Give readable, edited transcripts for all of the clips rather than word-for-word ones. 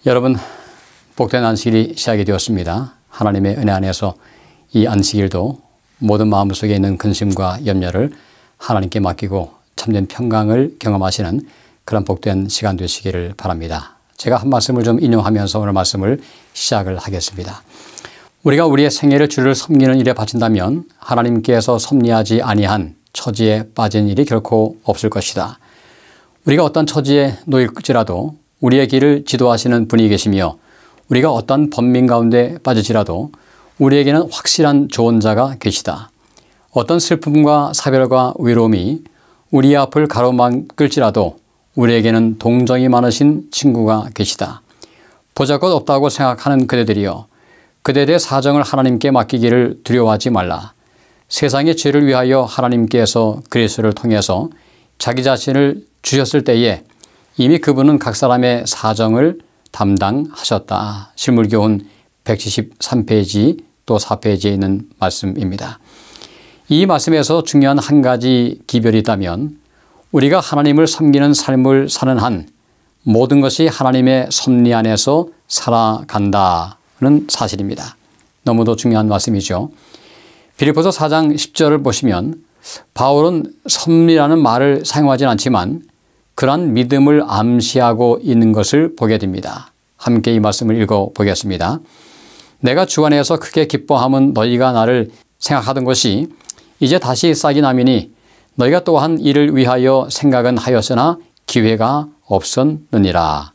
여러분, 복된 안식일이 시작이 되었습니다. 하나님의 은혜 안에서 이 안식일도 모든 마음속에 있는 근심과 염려를 하나님께 맡기고 참된 평강을 경험하시는 그런 복된 시간 되시기를 바랍니다. 제가 한 말씀을 좀 인용하면서 오늘 말씀을 시작을 하겠습니다. 우리가 우리의 생애를 주를 섬기는 일에 바친다면 하나님께서 섭리하지 아니한 처지에 빠진 일이 결코 없을 것이다. 우리가 어떤 처지에 놓일지라도 우리의 길을 지도하시는 분이 계시며 우리가 어떤 번민 가운데 빠질지라도 우리에게는 확실한 조언자가 계시다. 어떤 슬픔과 사별과 외로움이 우리의 앞을 가로막을지라도 우리에게는 동정이 많으신 친구가 계시다. 보잘것 없다고 생각하는 그대들이여, 그대들의 사정을 하나님께 맡기기를 두려워하지 말라. 세상의 죄를 위하여 하나님께서 그리스도를 통해서 자기 자신을 주셨을 때에 이미 그분은 각 사람의 사정을 담당하셨다. 실물교훈 173페이지 또 4페이지에 있는 말씀입니다. 이 말씀에서 중요한 한 가지 기별이 있다면 우리가 하나님을 섬기는 삶을 사는 한 모든 것이 하나님의 섭리 안에서 살아간다는 사실입니다. 너무도 중요한 말씀이죠. 빌립보서 4장 10절을 보시면 바울은 섭리라는 말을 사용하진 않지만 그러한 믿음을 암시하고 있는 것을 보게 됩니다. 함께 이 말씀을 읽어보겠습니다. 내가 주 안에서 크게 기뻐함은 너희가 나를 생각하던 것이 이제 다시 싹이 나미니 너희가 또한 이를 위하여 생각은 하였으나 기회가 없었느니라.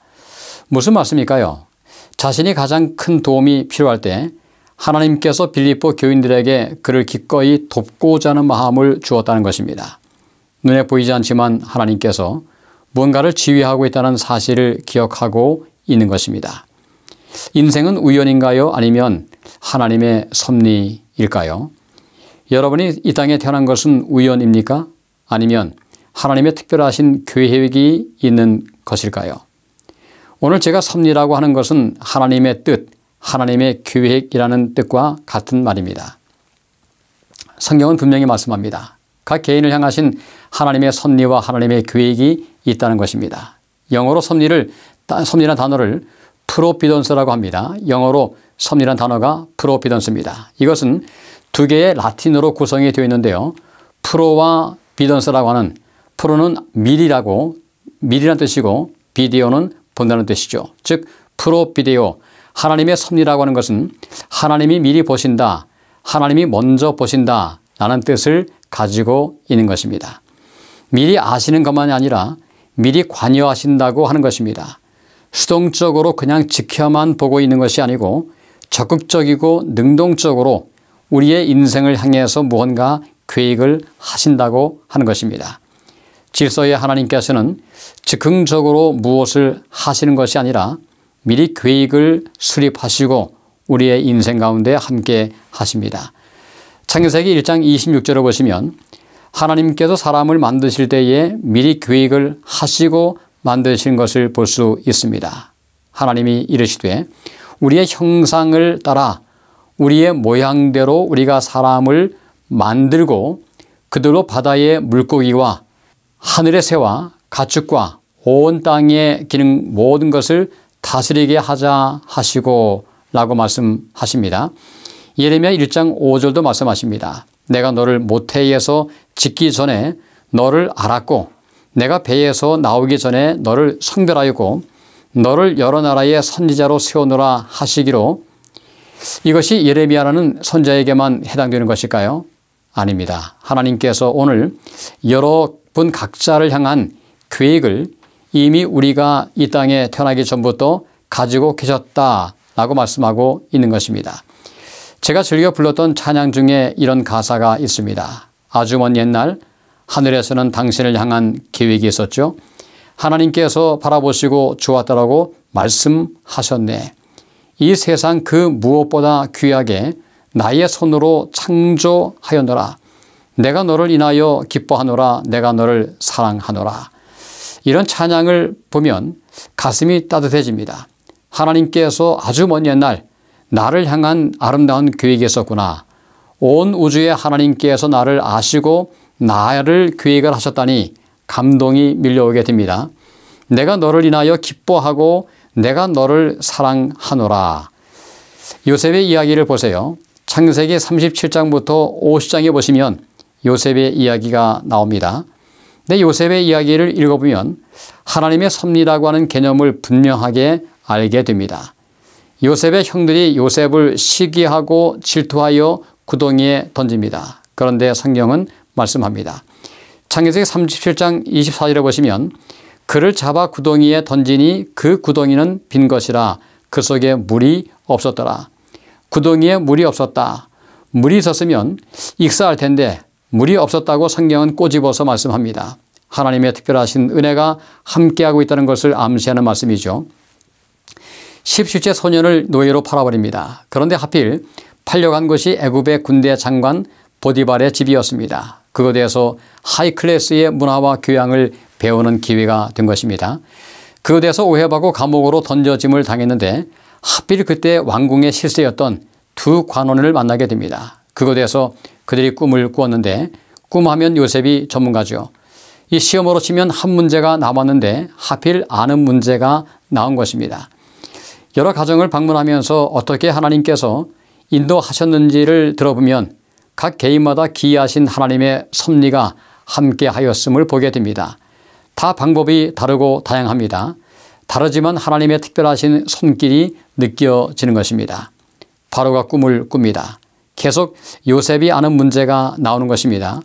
무슨 말씀일까요? 자신이 가장 큰 도움이 필요할 때 하나님께서 빌립보 교인들에게 그를 기꺼이 돕고자 하는 마음을 주었다는 것입니다. 눈에 보이지 않지만 하나님께서 무언가를 지휘하고 있다는 사실을 기억하고 있는 것입니다. 인생은 우연인가요? 아니면 하나님의 섭리일까요? 여러분이 이 땅에 태어난 것은 우연입니까? 아니면 하나님의 특별하신 계획이 있는 것일까요? 오늘 제가 섭리라고 하는 것은 하나님의 뜻, 하나님의 계획이라는 뜻과 같은 말입니다. 성경은 분명히 말씀합니다. 각 개인을 향하신 하나님의 섭리와 하나님의 계획이 있다는 것입니다. 영어로 섭리라는 단어를 프로비던스라고 합니다. 영어로 섭리라는 단어가 프로비던스입니다. 이것은 두 개의 라틴어로 구성이 되어 있는데요. 프로와 비던스라고 하는, 프로는 미리란 뜻이고 비디오는 본다는 뜻이죠. 즉 프로비데오, 하나님의 섭리라고 하는 것은 하나님이 미리 보신다, 하나님이 먼저 보신다 라는 뜻을 가지고 있는 것입니다. 미리 아시는 것만이 아니라 미리 관여하신다고 하는 것입니다. 수동적으로 그냥 지켜만 보고 있는 것이 아니고 적극적이고 능동적으로 우리의 인생을 향해서 무언가 계획을 하신다고 하는 것입니다. 질서의 하나님께서는 즉흥적으로 무엇을 하시는 것이 아니라 미리 계획을 수립하시고 우리의 인생 가운데 함께 하십니다. 창세기 1장 26절을 보시면 하나님께서 사람을 만드실 때에 미리 계획을 하시고 만드신 것을 볼 수 있습니다. 하나님이 이르시되 우리의 형상을 따라 우리의 모양대로 우리가 사람을 만들고 그들로 바다의 물고기와 하늘의 새와 가축과 온 땅의 기능 모든 것을 다스리게 하자 하시고 라고 말씀하십니다. 예레미야 1장 5절도 말씀하십니다. 내가 너를 모태에서 짓기 전에 너를 알았고 내가 배에서 나오기 전에 너를 성별하였고 너를 여러 나라의 선지자로 세우노라 하시기로. 이것이 예레미야라는 선지자에게만 해당되는 것일까요? 아닙니다. 하나님께서 오늘 여러분 각자를 향한 계획을 이미 우리가 이 땅에 태어나기 전부터 가지고 계셨다라고 말씀하고 있는 것입니다. 제가 즐겨 불렀던 찬양 중에 이런 가사가 있습니다. 아주 먼 옛날 하늘에서는 당신을 향한 계획이 있었죠. 하나님께서 바라보시고 좋았다라고 말씀하셨네. 이 세상 그 무엇보다 귀하게 나의 손으로 창조하였노라. 내가 너를 인하여 기뻐하노라. 내가 너를 사랑하노라. 이런 찬양을 보면 가슴이 따뜻해집니다. 하나님께서 아주 먼 옛날 나를 향한 아름다운 계획이 있었구나. 온 우주의 하나님께서 나를 아시고 나를 계획을 하셨다니 감동이 밀려오게 됩니다. 내가 너를 인하여 기뻐하고 내가 너를 사랑하노라. 요셉의 이야기를 보세요. 창세기 37장부터 50장에 보시면 요셉의 이야기가 나옵니다. 근데 요셉의 이야기를 읽어보면 하나님의 섭리라고 하는 개념을 분명하게 알게 됩니다. 요셉의 형들이 요셉을 시기하고 질투하여 구덩이에 던집니다. 그런데 성경은 말씀합니다. 창세기 37장 24절에 보시면 그를 잡아 구덩이에 던지니 그 구덩이는 빈 것이라 그 속에 물이 없었더라. 구덩이에 물이 없었다. 물이 있었으면 익사할 텐데 물이 없었다고 성경은 꼬집어서 말씀합니다. 하나님의 특별하신 은혜가 함께하고 있다는 것을 암시하는 말씀이죠. 17세 소년을 노예로 팔아버립니다. 그런데 하필 팔려간 것이 애굽의 군대 장관 보디발의 집이었습니다. 그것에 대해서 하이클래스의 문화와 교양을 배우는 기회가 된 것입니다. 그것에 대해서 오해받고 감옥으로 던져짐을 당했는데 하필 그때 왕궁의 실세였던 두 관원을 만나게 됩니다. 그것에 대해서 그들이 꿈을 꾸었는데 꿈하면 요셉이 전문가죠. 이 시험으로 치면 한 문제가 남았는데 하필 아는 문제가 나온 것입니다. 여러 가정을 방문하면서 어떻게 하나님께서 인도하셨는지를 들어보면 각 개인마다 기이하신 하나님의 섭리가 함께하였음을 보게 됩니다. 다 방법이 다르고 다양합니다. 다르지만 하나님의 특별하신 손길이 느껴지는 것입니다. 바로가 꿈을 꿉니다. 계속 요셉이 아는 문제가 나오는 것입니다.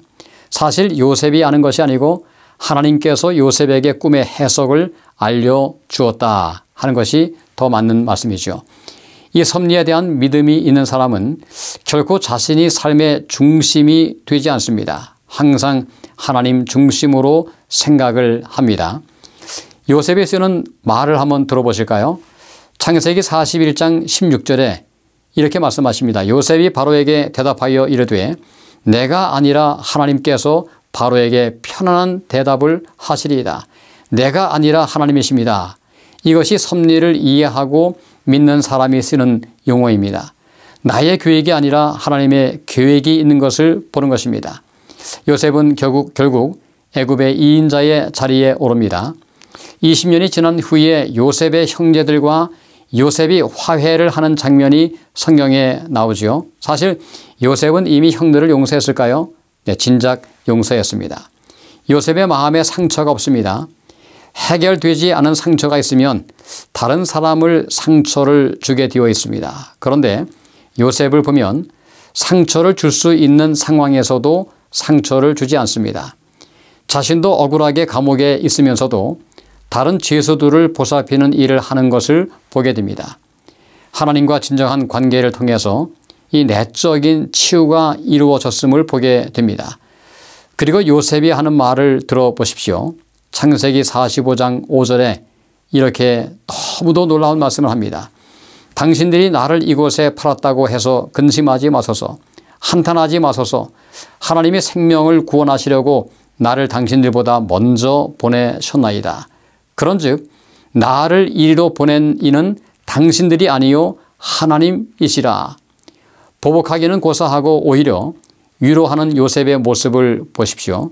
사실 요셉이 아는 것이 아니고 하나님께서 요셉에게 꿈의 해석을 알려주었다 하는 것이 더 맞는 말씀이죠. 이 섭리에 대한 믿음이 있는 사람은 결코 자신이 삶의 중심이 되지 않습니다. 항상 하나님 중심으로 생각을 합니다. 요셉이 쓰는 말을 한번 들어보실까요? 창세기 41장 16절에 이렇게 말씀하십니다. 요셉이 바로에게 대답하여 이르되 내가 아니라 하나님께서 바로에게 편안한 대답을 하시리이다. 내가 아니라 하나님이십니다. 이것이 섭리를 이해하고 믿는 사람이 쓰는 용어입니다. 나의 계획이 아니라 하나님의 계획이 있는 것을 보는 것입니다. 요셉은 결국 애굽의 2인자의 자리에 오릅니다. 20년이 지난 후에 요셉의 형제들과 요셉이 화해를 하는 장면이 성경에 나오죠. 사실 요셉은 이미 형들을 용서했을까요? 네, 진작 용서했습니다. 요셉의 마음에 상처가 없습니다. 해결되지 않은 상처가 있으면 다른 사람을 상처를 주게 되어 있습니다. 그런데 요셉을 보면 상처를 줄 수 있는 상황에서도 상처를 주지 않습니다. 자신도 억울하게 감옥에 있으면서도 다른 죄수들을 보살피는 일을 하는 것을 보게 됩니다. 하나님과 진정한 관계를 통해서 이 내적인 치유가 이루어졌음을 보게 됩니다. 그리고 요셉이 하는 말을 들어보십시오. 창세기 45장 5절에 이렇게 너무도 놀라운 말씀을 합니다. 당신들이 나를 이곳에 팔았다고 해서 근심하지 마소서, 한탄하지 마소서. 하나님의 생명을 구원하시려고 나를 당신들보다 먼저 보내셨나이다. 그런즉 나를 이리로 보낸 이는 당신들이 아니요 하나님이시라. 보복하기는 고사하고 오히려 위로하는 요셉의 모습을 보십시오.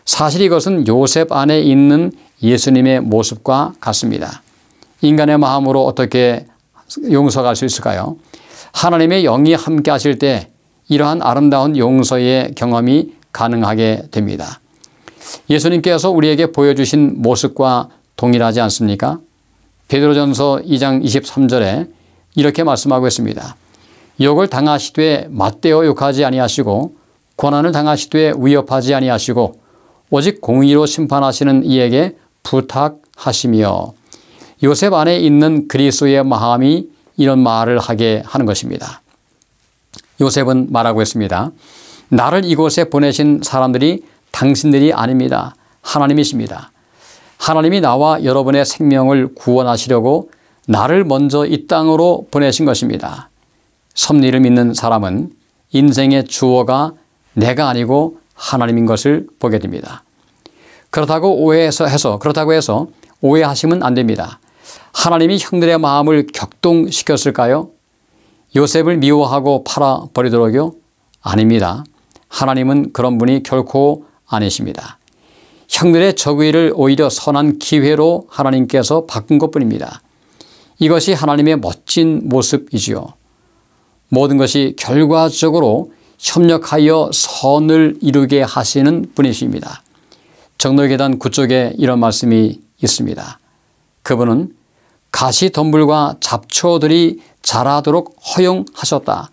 사실 이것은 요셉 안에 있는 예수님의 모습과 같습니다. 인간의 마음으로 어떻게 용서할 수 있을까요? 하나님의 영이 함께 하실 때 이러한 아름다운 용서의 경험이 가능하게 됩니다. 예수님께서 우리에게 보여주신 모습과 동일하지 않습니까? 베드로전서 2장 23절에 이렇게 말씀하고 있습니다. 욕을 당하시되 맞대어 욕하지 아니하시고 고난을 당하시되 위협하지 아니하시고 오직 공의로 심판하시는 이에게 부탁하시며. 요셉 안에 있는 그리스도의 마음이 이런 말을 하게 하는 것입니다. 요셉은 말하고 있습니다. 나를 이곳에 보내신 사람들이 당신들이 아닙니다. 하나님이십니다. 하나님이 나와 여러분의 생명을 구원하시려고 나를 먼저 이 땅으로 보내신 것입니다. 섭리를 믿는 사람은 인생의 주어가 내가 아니고 하나님인 것을 보게 됩니다. 그렇다고 해서 오해하시면 안 됩니다. 하나님이 형들의 마음을 격동시켰을까요? 요셉을 미워하고 팔아버리도록요? 아닙니다. 하나님은 그런 분이 결코 아니십니다. 형들의 적의를 오히려 선한 기회로 하나님께서 바꾼 것뿐입니다. 이것이 하나님의 멋진 모습이지요. 모든 것이 결과적으로 협력하여 선을 이루게 하시는 분이십니다. 정로계단 9쪽에 이런 말씀이 있습니다. 그분은 가시덤불과 잡초들이 자라도록 허용하셨다.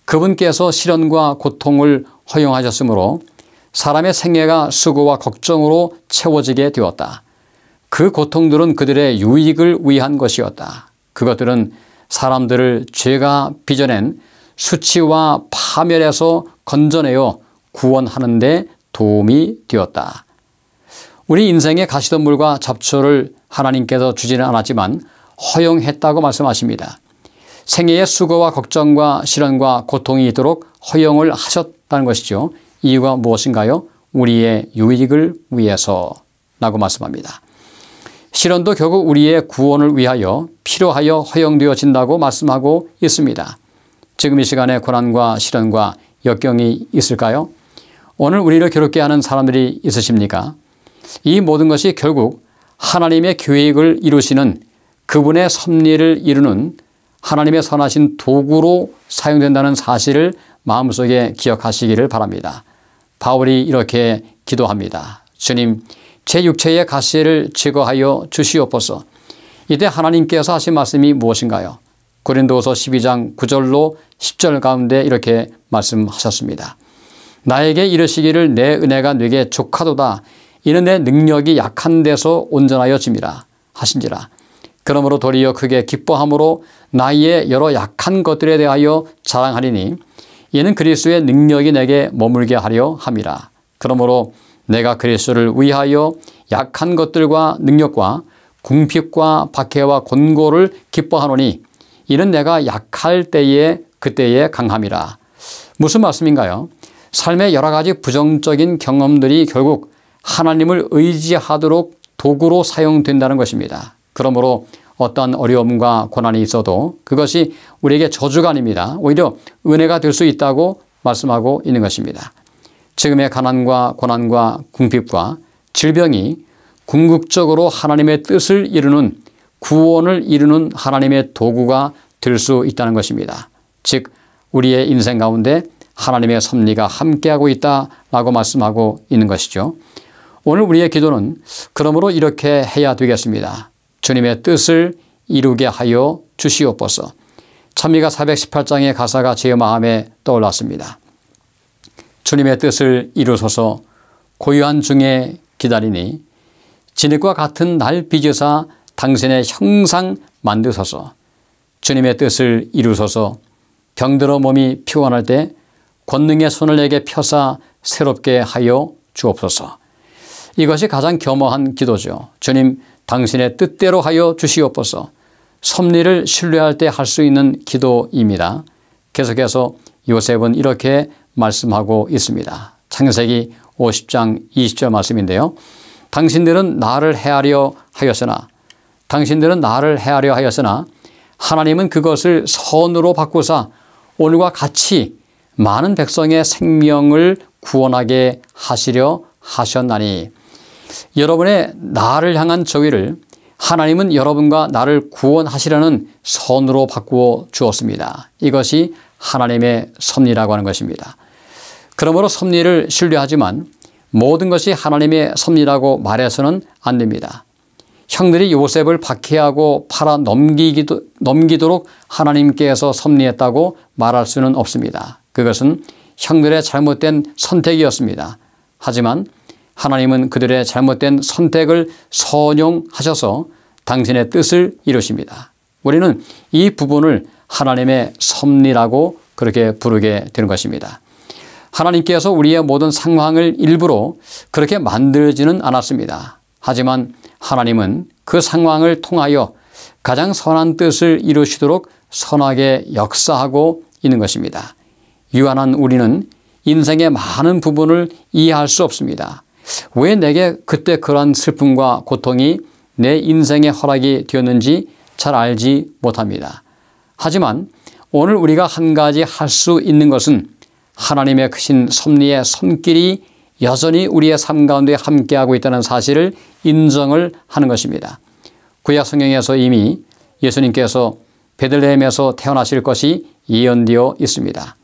그분께서 시련과 고통을 허용하셨으므로 사람의 생애가 수고와 걱정으로 채워지게 되었다. 그 고통들은 그들의 유익을 위한 것이었다. 그것들은 사람들을 죄가 빚어낸 수치와 파멸에서 건져내어 구원하는 데 도움이 되었다. 우리 인생의 가시덤불과 잡초를 하나님께서 주지는 않았지만 허용했다고 말씀하십니다. 생애의 수고와 걱정과 시련과 고통이 있도록 허용을 하셨다는 것이죠. 이유가 무엇인가요? 우리의 유익을 위해서라고 말씀합니다. 시련도 결국 우리의 구원을 위하여 필요하여 허용되어진다고 말씀하고 있습니다. 지금 이 시간에 고난과 시련과 역경이 있을까요? 오늘 우리를 괴롭게 하는 사람들이 있으십니까? 이 모든 것이 결국 하나님의 계획을 이루시는 그분의 섭리를 이루는 하나님의 선하신 도구로 사용된다는 사실을 마음속에 기억하시기를 바랍니다. 바울이 이렇게 기도합니다. 주님, 제 육체의 가시를 제거하여 주시옵소서. 이때 하나님께서 하신 말씀이 무엇인가요? 고린도후서 12장 9절로 10절 가운데 이렇게 말씀하셨습니다. 나에게 이르시기를 내 은혜가 네게 족하도다. 이는 내 능력이 약한 데서 온전하여 짐이라 하신지라. 그러므로 도리어 크게 기뻐함으로 나의 여러 약한 것들에 대하여 자랑하리니 이는 그리스도의 능력이 내게 머물게 하려 함이라. 그러므로 내가 그리스도를 위하여 약한 것들과 능력과 궁핍과 박해와 곤고를 기뻐하노니 이는 내가 약할 때에 그때에 강함이라. 무슨 말씀인가요? 삶의 여러 가지 부정적인 경험들이 결국 하나님을 의지하도록 도구로 사용된다는 것입니다. 그러므로 어떠한 어려움과 고난이 있어도 그것이 우리에게 저주가 아닙니다. 오히려 은혜가 될 수 있다고 말씀하고 있는 것입니다. 지금의 가난과 고난과 궁핍과 질병이 궁극적으로 하나님의 뜻을 이루는 구원을 이루는 하나님의 도구가 될 수 있다는 것입니다. 즉 우리의 인생 가운데 하나님의 섭리가 함께하고 있다라고 말씀하고 있는 것이죠. 오늘 우리의 기도는 그러므로 이렇게 해야 되겠습니다. 주님의 뜻을 이루게 하여 주시옵소서. 찬미가 418장의 가사가 제 마음에 떠올랐습니다. 주님의 뜻을 이루소서 고요한 중에 기다리니 진흙과 같은 날 빚으사 당신의 형상 만드소서. 주님의 뜻을 이루소서 병들어 몸이 피곤할 때 권능의 손을 내게 펴사 새롭게 하여 주옵소서. 이것이 가장 겸허한 기도죠. 주님, 당신의 뜻대로 하여 주시옵소서. 섭리를 신뢰할 때 할 수 있는 기도입니다. 계속해서 요셉은 이렇게 말씀하고 있습니다. 창세기 50장 20절 말씀인데요. 당신들은 나를 해하려 하였으나 하나님은 그것을 선으로 바꾸사 오늘과 같이 많은 백성의 생명을 구원하게 하시려 하셨나니. 여러분의 나를 향한 저기를 하나님은 여러분과 나를 구원하시려는 선으로 바꾸어 주었습니다. 이것이 하나님의 섭리라고 하는 것입니다. 그러므로 섭리를 신뢰하지만 모든 것이 하나님의 섭리라고 말해서는 안 됩니다. 형들이 요셉을 박해하고 팔아 넘기도록 하나님께서 섭리했다고 말할 수는 없습니다. 그것은 형들의 잘못된 선택이었습니다. 하지만 하나님은 그들의 잘못된 선택을 선용하셔서 당신의 뜻을 이루십니다. 우리는 이 부분을 하나님의 섭리라고 그렇게 부르게 되는 것입니다. 하나님께서 우리의 모든 상황을 일부러 그렇게 만들지는 않았습니다. 하지만 하나님은 그 상황을 통하여 가장 선한 뜻을 이루시도록 선하게 역사하고 있는 것입니다. 유한한 우리는 인생의 많은 부분을 이해할 수 없습니다. 왜 내게 그때 그러한 슬픔과 고통이 내 인생의 허락이 되었는지 잘 알지 못합니다. 하지만 오늘 우리가 한 가지 할 수 있는 것은 하나님의 크신 섭리의 손길이 여전히 우리의 삶 가운데 함께하고 있다는 사실을 인정을 하는 것입니다. 구약 성경에서 이미 예수님께서 베들레헴에서 태어나실 것이 예언되어 있습니다.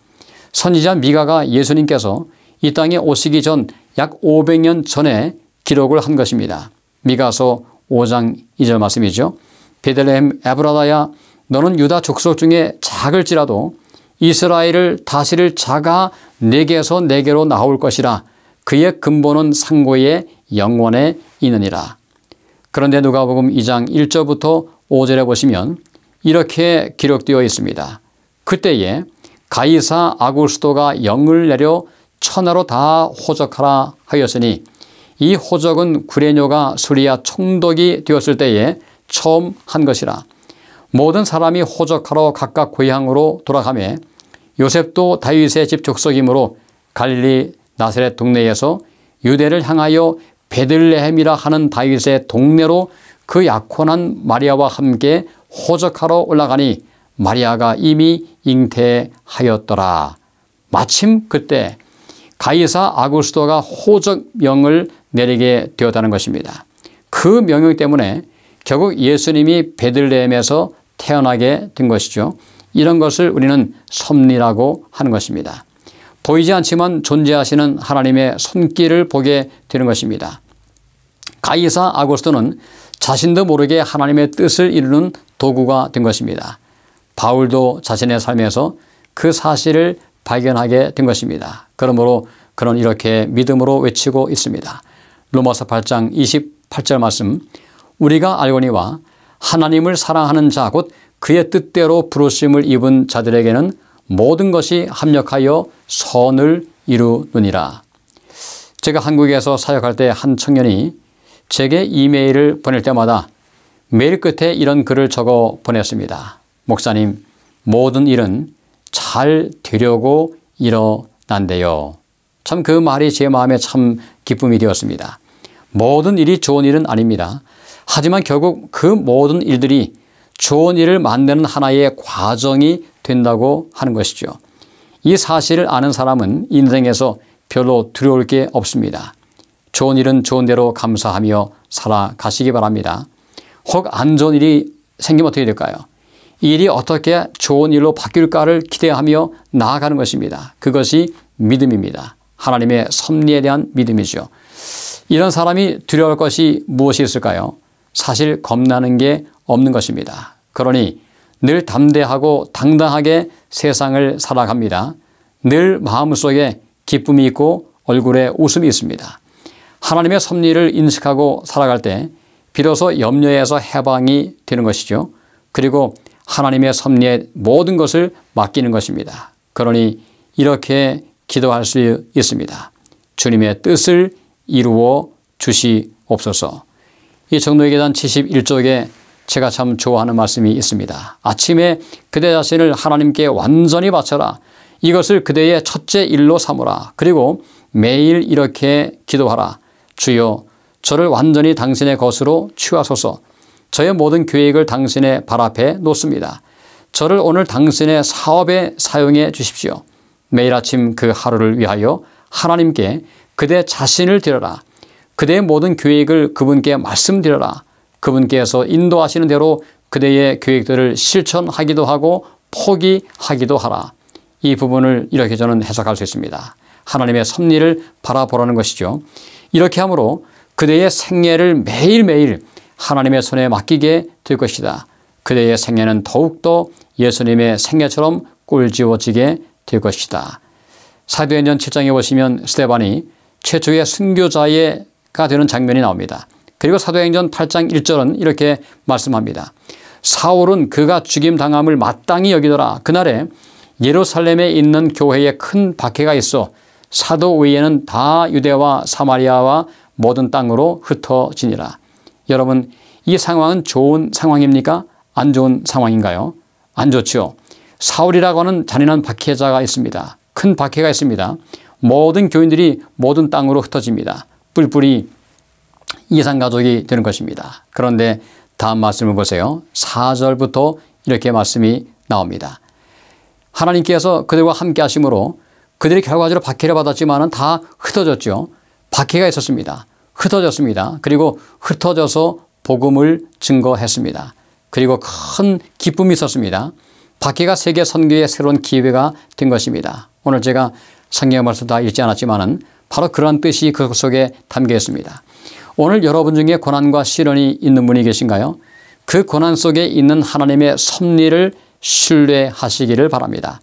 선지자 미가가 예수님께서 이 땅에 오시기 전 약 500년 전에 기록을 한 것입니다. 미가서 5장 2절 말씀이죠. 베들레헴 에브라다야 너는 유다 족속 중에 작을지라도 이스라엘을 다스릴 자가 내게서 내게로 나올 것이라. 그의 근본은 상고의 영원에 있느니라. 그런데 누가복음 2장 1절부터 5절에 보시면 이렇게 기록되어 있습니다. 그때에 가이사 아구스토가 영을 내려 천하로 다 호적하라 하였으니 이 호적은 구레뇨가 수리아 총독이 되었을 때에 처음 한 것이라. 모든 사람이 호적하러 각각 고향으로 돌아가매 요셉도 다윗의 집 족속이므로 갈릴리 나사렛 동네에서 유대를 향하여 베들레헴이라 하는 다윗의 동네로 그 약혼한 마리아와 함께 호적하러 올라가니 마리아가 이미 잉태하였더라. 마침 그때 가이사 아구스토가 호적명을 내리게 되었다는 것입니다. 그 명령 때문에 결국 예수님이 베들레헴에서 태어나게 된 것이죠. 이런 것을 우리는 섭리라고 하는 것입니다. 보이지 않지만 존재하시는 하나님의 손길을 보게 되는 것입니다. 가이사 아구스토는 자신도 모르게 하나님의 뜻을 이루는 도구가 된 것입니다. 바울도 자신의 삶에서 그 사실을 발견하게 된 것입니다. 그러므로 그는 이렇게 믿음으로 외치고 있습니다. 로마서 8장 28절 말씀, 우리가 알거니와 하나님을 사랑하는 자 곧 그의 뜻대로 부르심을 입은 자들에게는 모든 것이 합력하여 선을 이루느니라. 제가 한국에서 사역할 때 한 청년이 제게 이메일을 보낼 때마다 메일 끝에 이런 글을 적어 보냈습니다. 목사님, 모든 일은 잘 되려고 일어난대요. 참 그 말이 제 마음에 참 기쁨이 되었습니다. 모든 일이 좋은 일은 아닙니다. 하지만 결국 그 모든 일들이 좋은 일을 만드는 하나의 과정이 된다고 하는 것이죠. 이 사실을 아는 사람은 인생에서 별로 두려울 게 없습니다. 좋은 일은 좋은 대로 감사하며 살아가시기 바랍니다. 혹 안 좋은 일이 생기면 어떻게 될까요? 이 일이 어떻게 좋은 일로 바뀔까를 기대하며 나아가는 것입니다. 그것이 믿음입니다. 하나님의 섭리에 대한 믿음이죠. 이런 사람이 두려울 것이 무엇이 있을까요? 사실 겁나는 게 없는 것입니다. 그러니 늘 담대하고 당당하게 세상을 살아갑니다. 늘 마음속에 기쁨이 있고 얼굴에 웃음이 있습니다. 하나님의 섭리를 인식하고 살아갈 때 비로소 염려에서 해방이 되는 것이죠. 그리고 하나님의 섭리에 모든 것을 맡기는 것입니다. 그러니 이렇게 기도할 수 있습니다. 주님의 뜻을 이루어 주시옵소서. 이 정도의 계단 71쪽에 제가 참 좋아하는 말씀이 있습니다. 아침에 그대 자신을 하나님께 완전히 바쳐라. 이것을 그대의 첫째 일로 삼으라. 그리고 매일 이렇게 기도하라. 주여, 저를 완전히 당신의 것으로 취하소서. 저의 모든 계획을 당신의 발 앞에 놓습니다. 저를 오늘 당신의 사업에 사용해 주십시오. 매일 아침 그 하루를 위하여 하나님께 그대 자신을 드려라. 그대의 모든 계획을 그분께 말씀드려라. 그분께서 인도하시는 대로 그대의 계획들을 실천하기도 하고 포기하기도 하라. 이 부분을 이렇게 저는 해석할 수 있습니다. 하나님의 섭리를 바라보라는 것이죠. 이렇게 함으로 그대의 생애를 매일매일 하나님의 손에 맡기게 될 것이다. 그대의 생애는 더욱더 예수님의 생애처럼 꼴지워지게 될 것이다. 사도행전 7장에 보시면 스데반이 최초의 순교자가 되는 장면이 나옵니다. 그리고 사도행전 8장 1절은 이렇게 말씀합니다. 사울은 그가 죽임당함을 마땅히 여기더라. 그날에 예루살렘에 있는 교회에 큰 박해가 있어 사도 외에는 다 유대와 사마리아와 모든 땅으로 흩어지니라. 여러분, 이 상황은 좋은 상황입니까? 안 좋은 상황인가요? 안 좋죠. 사울이라고 하는 잔인한 박해자가 있습니다. 큰 박해가 있습니다. 모든 교인들이 모든 땅으로 흩어집니다. 뿔뿔이 이산가족이 되는 것입니다. 그런데 다음 말씀을 보세요. 4절부터 이렇게 말씀이 나옵니다. 하나님께서 그들과 함께 하심으로 그들이 결과적으로 박해를 받았지만 다 흩어졌죠. 박해가 있었습니다. 흩어졌습니다. 그리고 흩어져서 복음을 증거했습니다. 그리고 큰 기쁨이 있었습니다. 박해가 세계 선교의 새로운 기회가 된 것입니다. 오늘 제가 성경의 말씀 다 읽지 않았지만은 바로 그런 뜻이 그 속에 담겨 있습니다. 오늘 여러분 중에 고난과 시련이 있는 분이 계신가요? 그 고난 속에 있는 하나님의 섭리를 신뢰하시기를 바랍니다.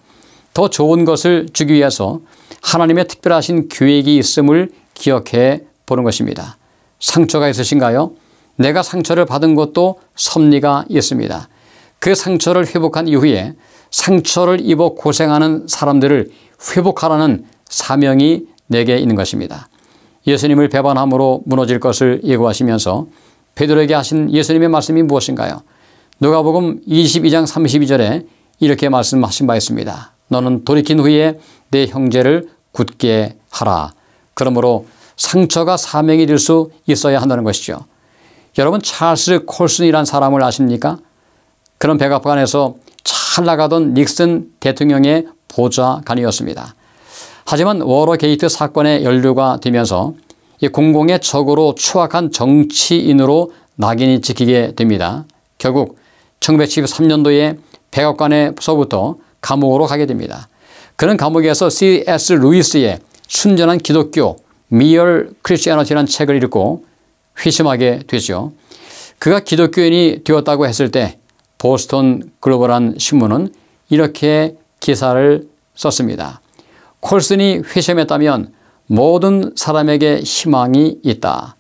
더 좋은 것을 주기 위해서 하나님의 특별하신 계획이 있음을 기억해 보는 것입니다. 상처가 있으신가요? 내가 상처를 받은 것도 섭리가 있습니다. 그 상처를 회복한 이후에 상처를 입어 고생하는 사람들을 회복하라는 사명이 내게 있는 것입니다. 예수님을 배반함으로 무너질 것을 예고하시면서 베드로에게 하신 예수님의 말씀이 무엇인가요? 누가복음 22장 32절에 이렇게 말씀하신 바 있습니다. 너는 돌이킨 후에 내 형제를 굳게 하라. 그러므로 상처가 사명이 될 수 있어야 한다는 것이죠. 여러분 찰스 콜슨이라는 사람을 아십니까? 그런 백악관에서 잘 나가던 닉슨 대통령의 보좌관이었습니다. 하지만 워터게이트 사건에 연루가 되면서 이 공공의 적으로 추악한 정치인으로 낙인이 찍히게 됩니다. 결국 1973년도에 백악관에서부터 감옥으로 가게 됩니다. 그는 감옥에서 C.S. 루이스의 순전한 기독교 Mere Christianity라는 책을 읽고 회심하게 되죠. 그가 기독교인이 되었다고 했을 때 보스턴 글로벌한 신문은 이렇게 기사를 썼습니다. 콜슨이 회심했다면 모든 사람에게 희망이 있다.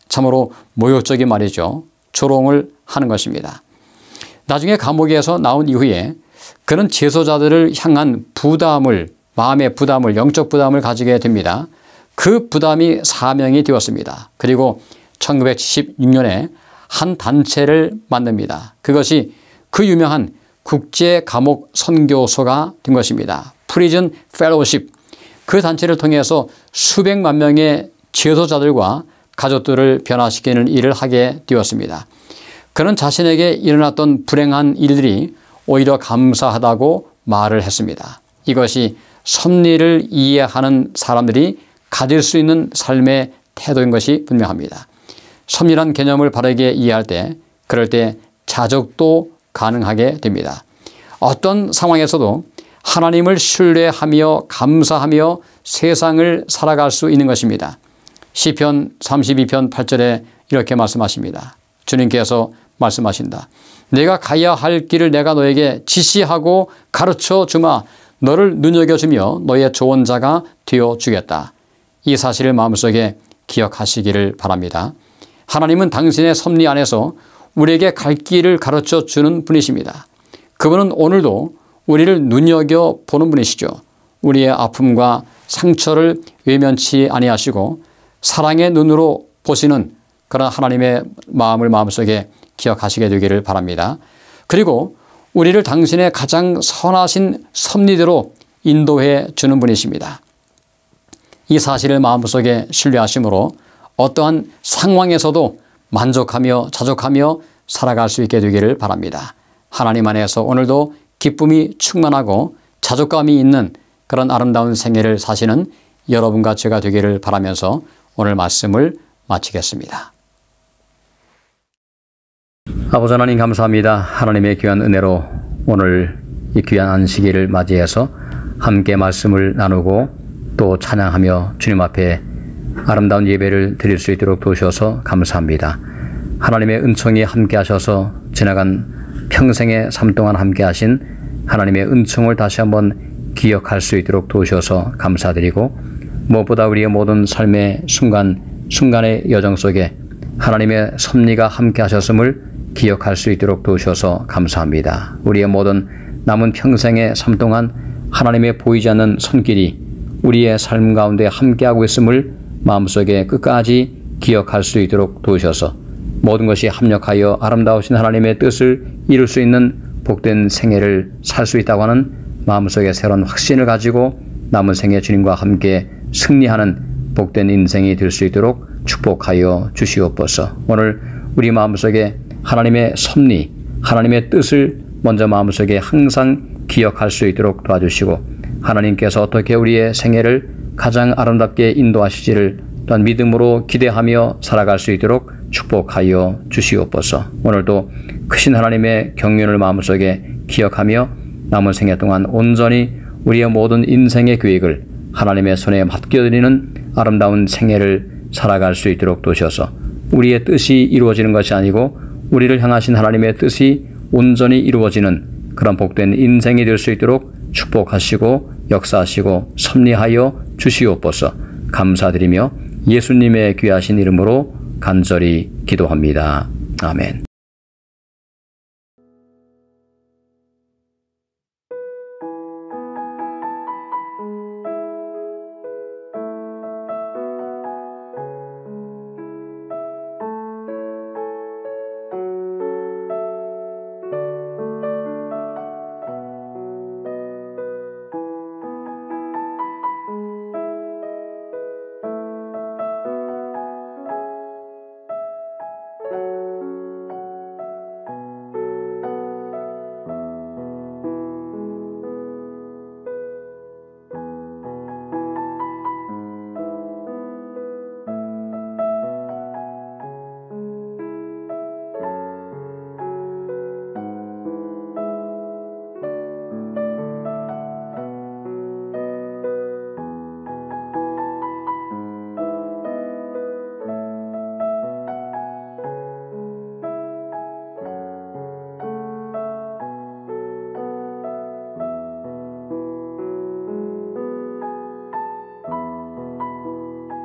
참으로 모욕적인 말이죠. 조롱을 하는 것입니다. 나중에 감옥에서 나온 이후에 그는 제소자들을 향한 부담을, 마음의 부담을, 영적 부담을 가지게 됩니다. 그 부담이 사명이 되었습니다. 그리고 1976년에 한 단체를 만듭니다. 그것이 그 유명한 국제감옥 선교소가 된 것입니다. 프리즌 펠로우십. 그 단체를 통해서 수백만 명의 제소자들과 가족들을 변화시키는 일을 하게 되었습니다. 그는 자신에게 일어났던 불행한 일들이 오히려 감사하다고 말을 했습니다. 이것이 섭리를 이해하는 사람들이 가질 수 있는 삶의 태도인 것이 분명합니다. 섭리란 개념을 바르게 이해할 때, 그럴 때 자족도 가능하게 됩니다. 어떤 상황에서도 하나님을 신뢰하며 감사하며 세상을 살아갈 수 있는 것입니다. 시편 32편 8절에 이렇게 말씀하십니다. 주님께서 말씀하신다. 내가 가야 할 길을 내가 너에게 지시하고 가르쳐 주마. 너를 눈여겨주며 너의 조언자가 되어주겠다. 이 사실을 마음속에 기억하시기를 바랍니다. 하나님은 당신의 섭리 안에서 우리에게 갈 길을 가르쳐 주는 분이십니다. 그분은 오늘도 우리를 눈여겨보는 분이시죠. 우리의 아픔과 상처를 외면치 아니하시고 사랑의 눈으로 보시는 그런 하나님의 마음을 마음속에 기억하시게 되기를 바랍니다. 그리고 우리를 당신의 가장 선하신 섭리대로 인도해 주는 분이십니다. 이 사실을 마음속에 신뢰하심으로 어떠한 상황에서도 만족하며 자족하며 살아갈 수 있게 되기를 바랍니다. 하나님 안에서 오늘도 기쁨이 충만하고 자족감이 있는 그런 아름다운 생애를 사시는 여러분과 제가 되기를 바라면서 오늘 말씀을 마치겠습니다. 아버지 하나님 감사합니다. 하나님의 귀한 은혜로 오늘 이 귀한 안식일을 맞이해서 함께 말씀을 나누고 또 찬양하며 주님 앞에 아름다운 예배를 드릴 수 있도록 도우셔서 감사합니다. 하나님의 은총이 함께 하셔서 지나간 평생의 삶 동안 함께 하신 하나님의 은총을 다시 한번 기억할 수 있도록 도우셔서 감사드리고 무엇보다 우리의 모든 삶의 순간의 여정 속에 하나님의 섭리가 함께 하셨음을 기억할 수 있도록 도우셔서 감사합니다. 우리의 모든 남은 평생의 삶 동안 하나님의 보이지 않는 손길이 우리의 삶 가운데 함께하고 있음을 마음속에 끝까지 기억할 수 있도록 도우셔서 모든 것이 합력하여 아름다우신 하나님의 뜻을 이룰 수 있는 복된 생애를 살 수 있다고 하는 마음속에 새로운 확신을 가지고 남은 생애 주님과 함께 승리하는 복된 인생이 될 수 있도록 축복하여 주시옵소서. 오늘 우리 마음속에 하나님의 섭리, 하나님의 뜻을 먼저 마음속에 항상 기억할 수 있도록 도와주시고 하나님께서 어떻게 우리의 생애를 가장 아름답게 인도하시지를 또한 믿음으로 기대하며 살아갈 수 있도록 축복하여 주시옵소서. 오늘도 크신 하나님의 경륜을 마음속에 기억하며 남은 생애 동안 온전히 우리의 모든 인생의 계획을 하나님의 손에 맡겨드리는 아름다운 생애를 살아갈 수 있도록 도셔서 우리의 뜻이 이루어지는 것이 아니고 우리를 향하신 하나님의 뜻이 온전히 이루어지는 그런 복된 인생이 될 수 있도록 축복하시고 역사하시고 섭리하여 주시옵소서. 감사드리며 예수님의 귀하신 이름으로 간절히 기도합니다. 아멘.